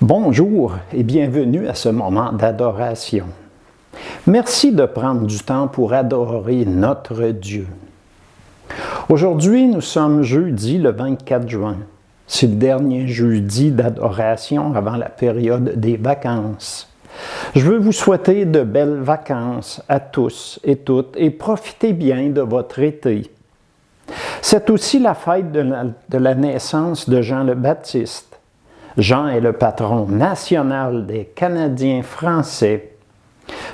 Bonjour et bienvenue à ce moment d'adoration. Merci de prendre du temps pour adorer notre Dieu. Aujourd'hui, nous sommes jeudi le 24 juin. C'est le dernier jeudi d'adoration avant la période des vacances. Je veux vous souhaiter de belles vacances à tous et toutes et profitez bien de votre été. C'est aussi la fête de la naissance de Jean le Baptiste. Jean est le patron national des Canadiens français.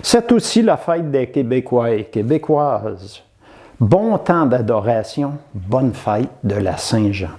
C'est aussi la fête des Québécois et Québécoises. Bon temps d'adoration, bonne fête de la Saint-Jean.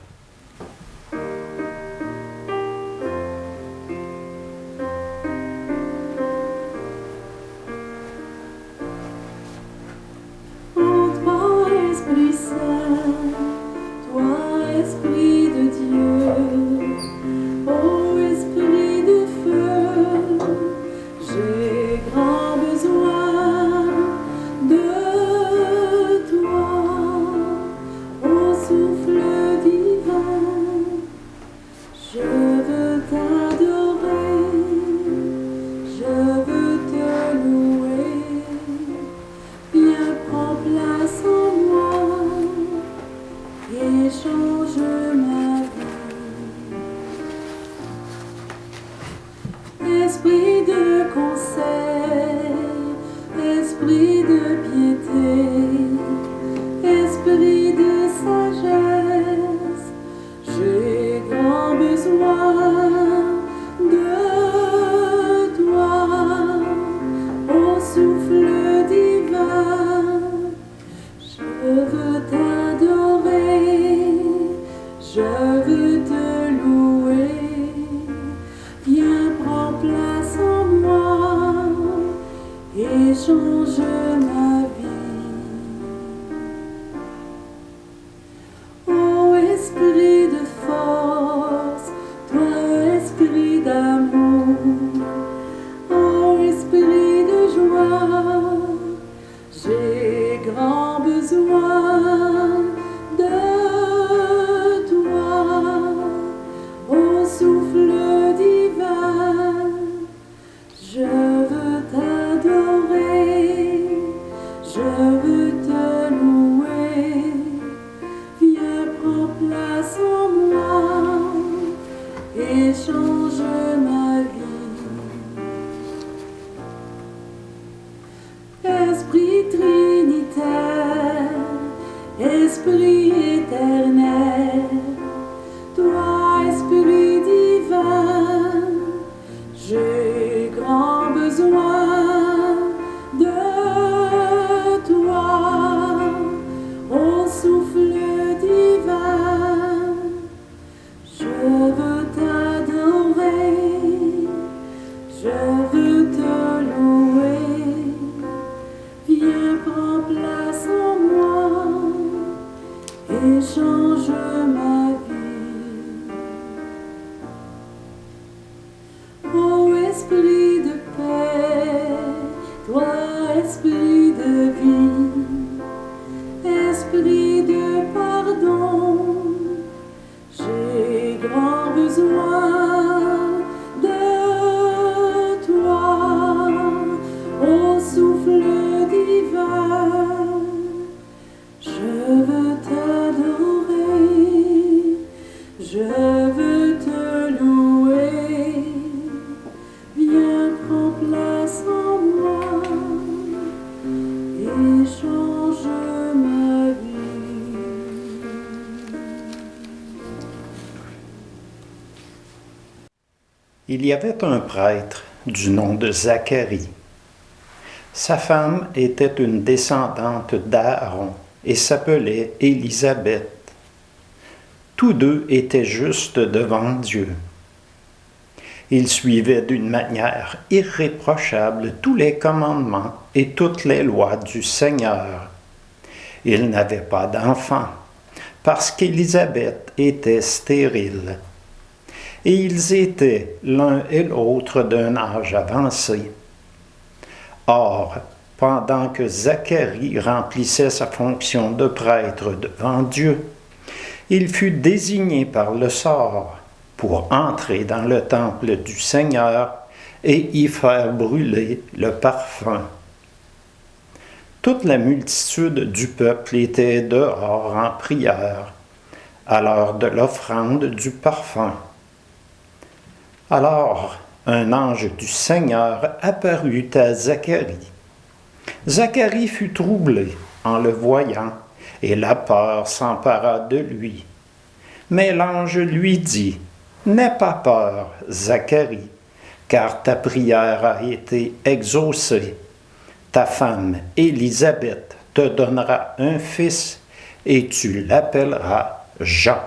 Il y avait un prêtre du nom de Zacharie. Sa femme était une descendante d'Aaron et s'appelait Élisabeth. Tous deux étaient justes devant Dieu. Ils suivaient d'une manière irréprochable tous les commandements et toutes les lois du Seigneur. Ils n'avaient pas d'enfants, parce qu'Élisabeth était stérile. Et ils étaient l'un et l'autre d'un âge avancé. Or, pendant que Zacharie remplissait sa fonction de prêtre devant Dieu, il fut désigné par le sort pour entrer dans le temple du Seigneur et y faire brûler le parfum. Toute la multitude du peuple était dehors en prière, à l'heure de l'offrande du parfum. Alors, un ange du Seigneur apparut à Zacharie. Zacharie fut troublé en le voyant, et la peur s'empara de lui. Mais l'ange lui dit, « N'aie pas peur, Zacharie, car ta prière a été exaucée. Ta femme Élisabeth te donnera un fils, et tu l'appelleras Jean.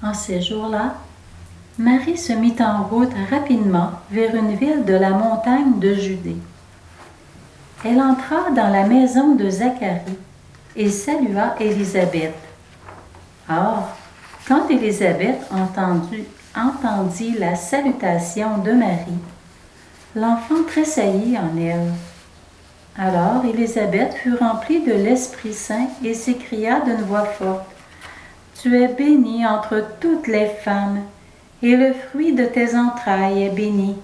En ces jours-là, Marie se mit en route rapidement vers une ville de la montagne de Judée. Elle entra dans la maison de Zacharie et salua Élisabeth. Or, quand Élisabeth entendit la salutation de Marie, l'enfant tressaillit en elle. Alors Élisabeth fut remplie de l'Esprit Saint et s'écria d'une voix forte, « Tu es bénie entre toutes les femmes, et le fruit de tes entrailles est béni. »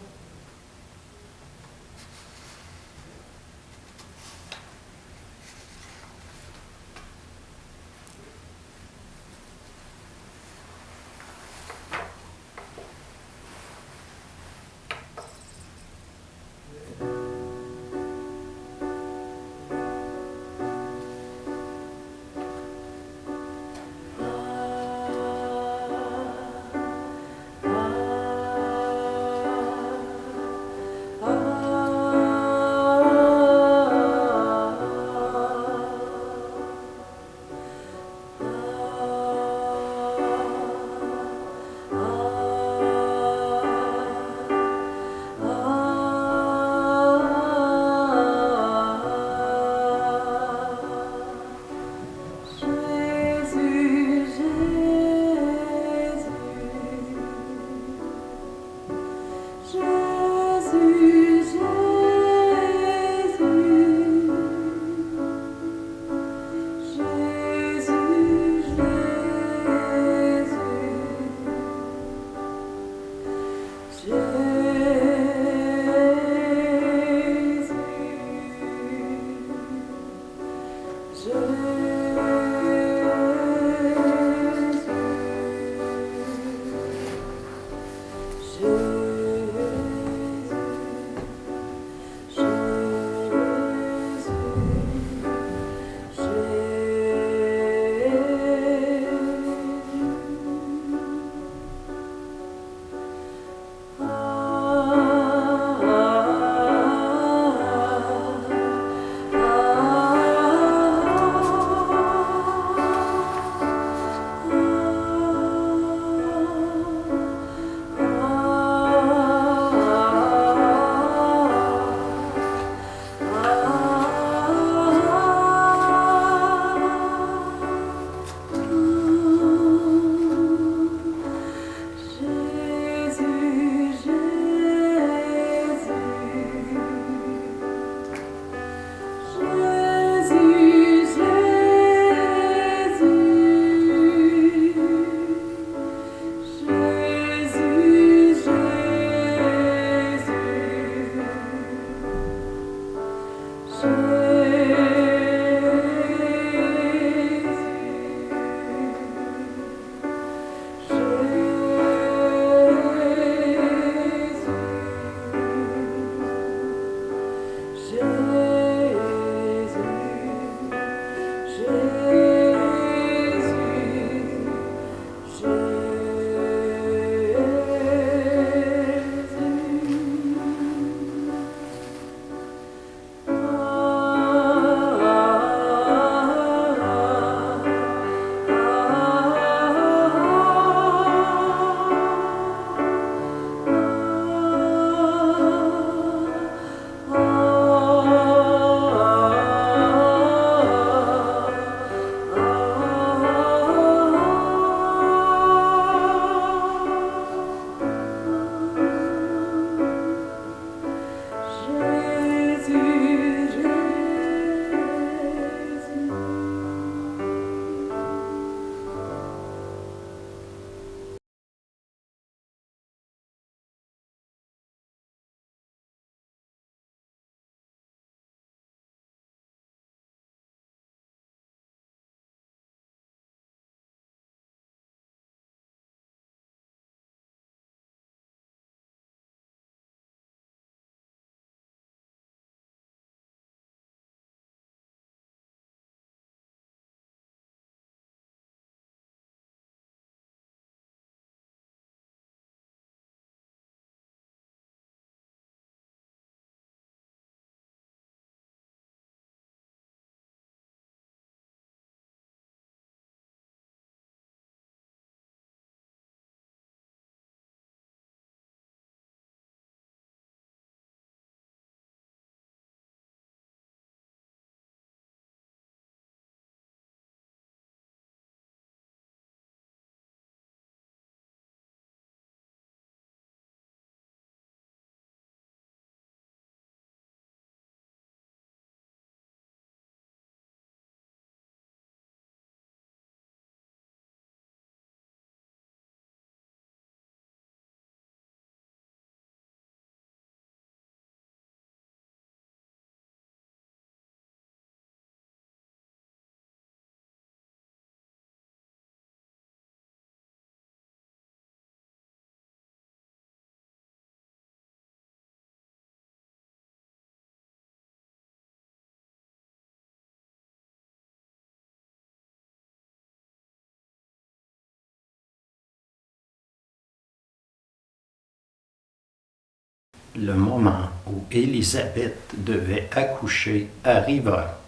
le moment où Élisabeth devait accoucher arriva,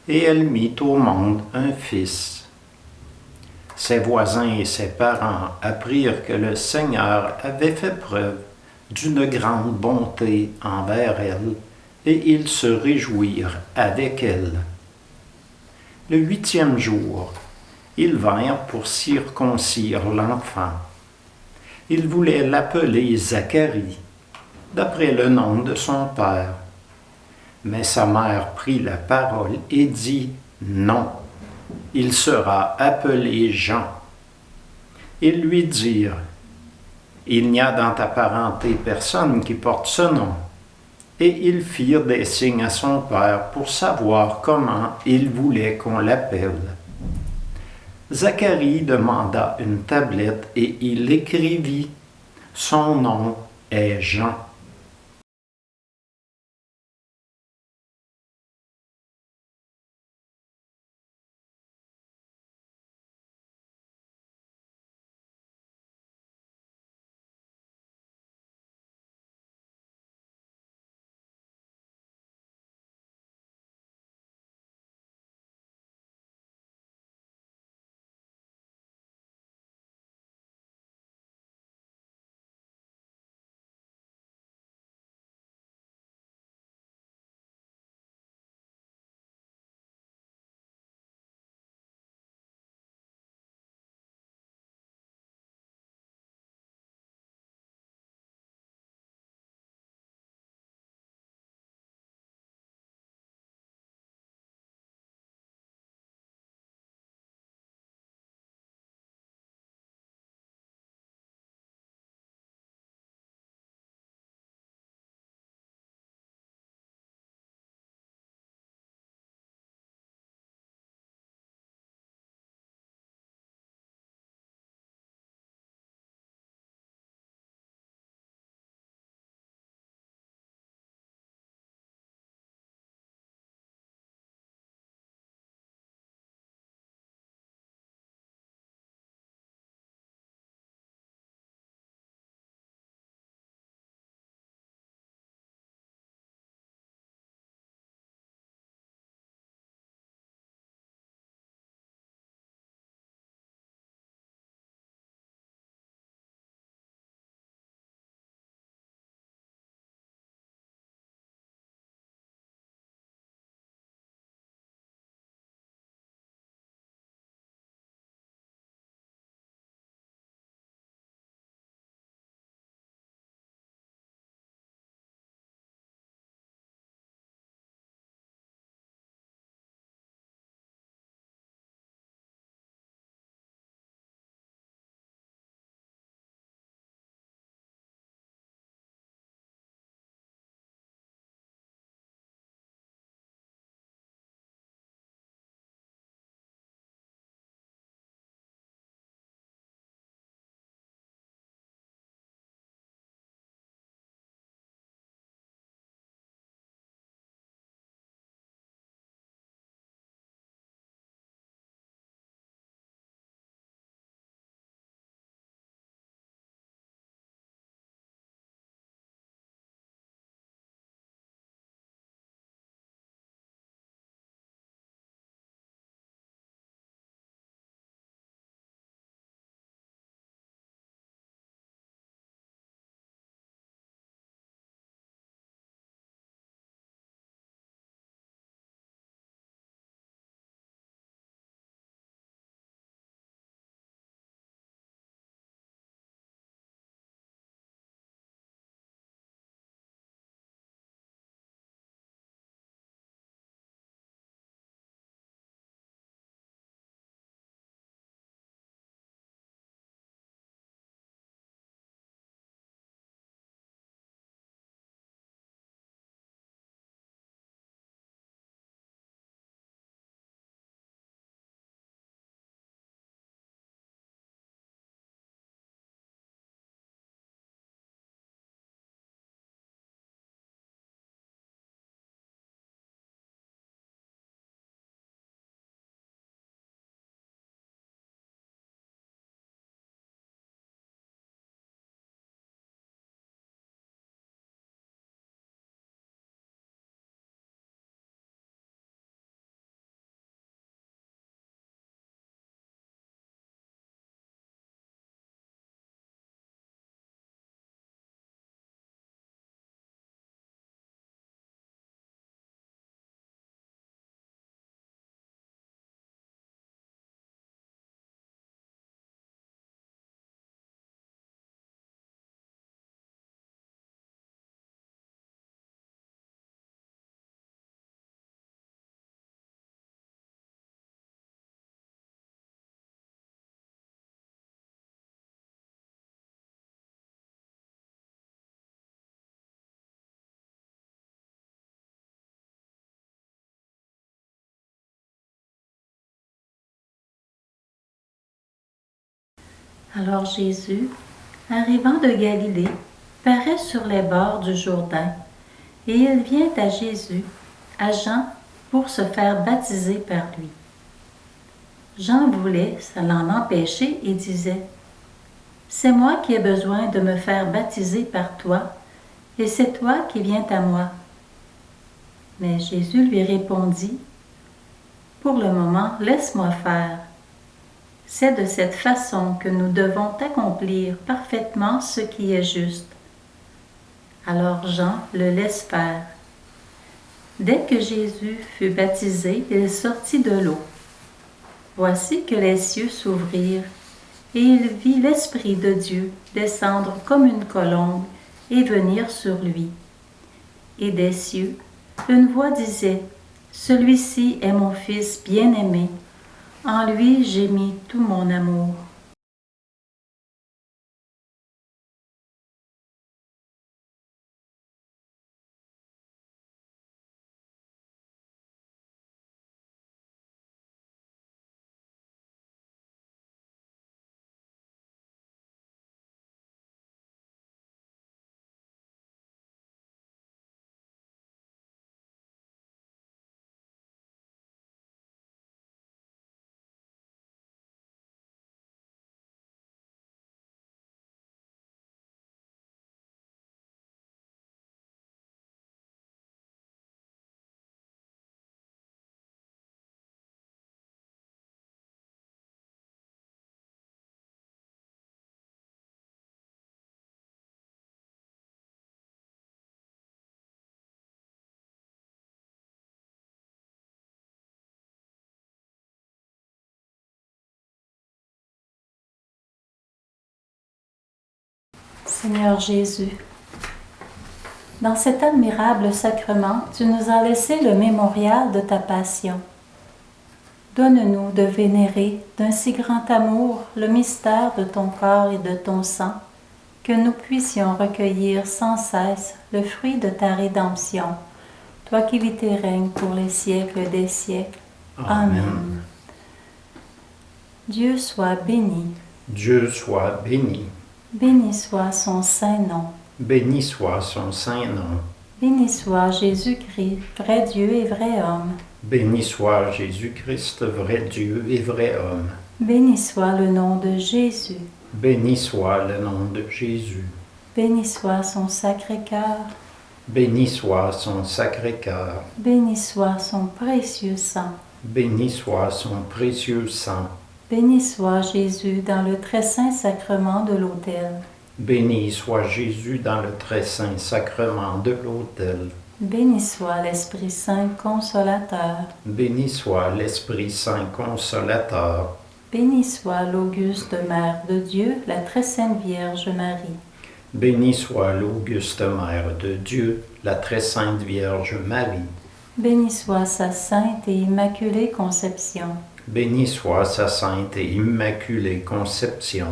et elle mit au monde un fils. Ses voisins et ses parents apprirent que le Seigneur avait fait preuve d'une grande bonté envers elle, et ils se réjouirent avec elle. Le 8e jour, ils vinrent pour circoncire l'enfant. Ils voulaient l'appeler Zacharie, d'après le nom de son père. Mais sa mère prit la parole et dit « Non, il sera appelé Jean. » Ils lui dirent « Il n'y a dans ta parenté personne qui porte ce nom. » Et ils firent des signes à son père pour savoir comment il voulait qu'on l'appelle. Zacharie demanda une tablette et il écrivit « Son nom est Jean. » Alors Jésus, arrivant de Galilée, paraît sur les bords du Jourdain, et il vient à Jésus, à Jean, pour se faire baptiser par lui. Jean voulait l'en empêcher et disait, « C'est moi qui ai besoin de me faire baptiser par toi, et c'est toi qui viens à moi. » Mais Jésus lui répondit, « Pour le moment, laisse-moi faire. C'est de cette façon que nous devons accomplir parfaitement ce qui est juste. » Alors Jean le laisse faire. Dès que Jésus fut baptisé, il sortit de l'eau. Voici que les cieux s'ouvrirent, et il vit l'Esprit de Dieu descendre comme une colombe et venir sur lui. Et des cieux, une voix disait, « Celui-ci est mon Fils bien-aimé, en lui j'ai mis tout mon amour. » Seigneur Jésus, dans cet admirable sacrement, tu nous as laissé le mémorial de ta passion. Donne-nous de vénérer d'un si grand amour le mystère de ton corps et de ton sang, que nous puissions recueillir sans cesse le fruit de ta rédemption, toi qui vis et règnes pour les siècles des siècles. Amen. Dieu soit béni. Dieu soit béni. Béni soit son saint nom. Béni soit son saint nom. Béni soit Jésus-Christ, vrai Dieu et vrai homme. Béni soit Jésus-Christ, vrai Dieu et vrai homme. Béni soit le nom de Jésus. Béni soit le nom de Jésus. Béni soit son sacré cœur. Béni soit son sacré cœur. Béni soit son précieux sang. Béni soit son précieux sang. Béni soit Jésus dans le très saint sacrement de l'autel. Béni soit Jésus dans le très saint sacrement de l'autel. Béni soit l'Esprit Saint consolateur. Béni soit l'Esprit Saint consolateur. Béni soit l'auguste Mère de Dieu, la très sainte Vierge Marie. Béni soit l'auguste Mère de Dieu, la très sainte Vierge Marie. Béni soit sa sainte et immaculée conception. Béni soit sa sainte et immaculée conception.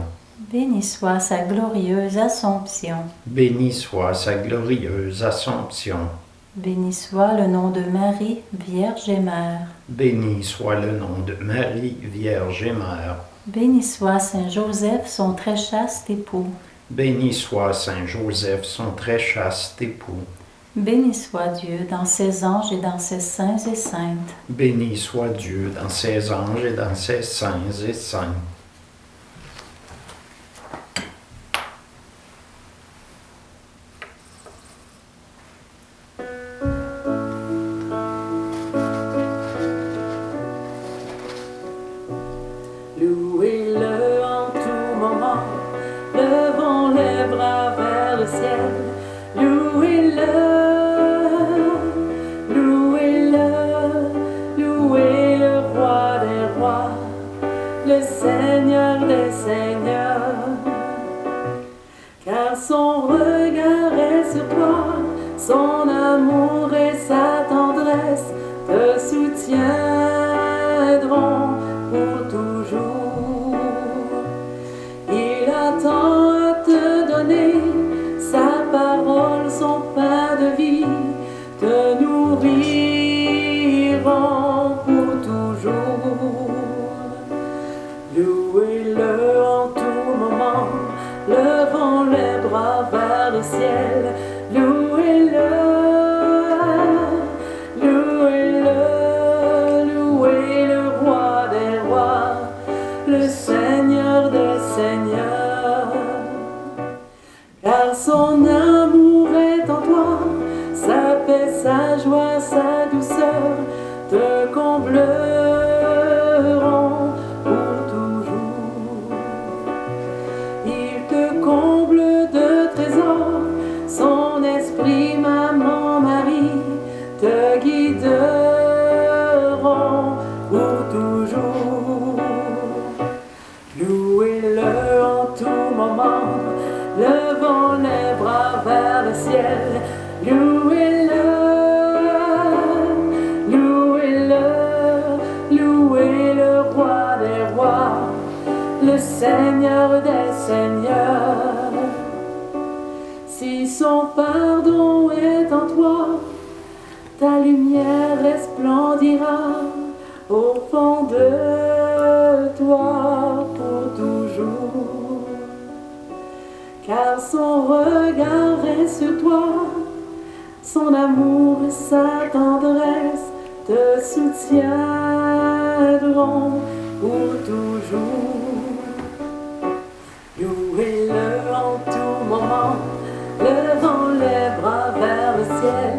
Béni soit sa glorieuse Assomption. Béni soit sa glorieuse Assomption. Béni soit le nom de Marie, Vierge et Mère. Béni soit le nom de Marie, Vierge et Mère. Béni soit Saint Joseph, son très chaste époux. Béni soit Saint Joseph, son très chaste époux. Béni soit Dieu dans ses anges et dans ses saints et saintes. Béni soit Dieu dans ses anges et dans ses saints et saintes. Louez-le en tout moment, levons les bras vers le ciel. Louez-le, louez le roi des rois, le Seigneur des seigneurs. Car son regard est sur toi, son amour et sa tendresse te soutiendront pour toujours. Il attend à te donner sa parole, son pain de vie, te nourriront pour toujours. Louez-le en tout moment. sa joie, sa douceur te combleront pour toujours. Il te comble de trésors, son esprit, maman, Marie, te guideront pour toujours. Louez-le en tout moment, levons les bras vers le ciel. Louez-le, louez-le, louez le roi des rois, le Seigneur des seigneurs. Si son pardon est en toi, ta lumière resplendira au fond de toi pour toujours. Car son regard est sur toi, son amour et sa tendresse te soutiendront pour toujours. Louez-le en tout moment, levant les bras vers le ciel.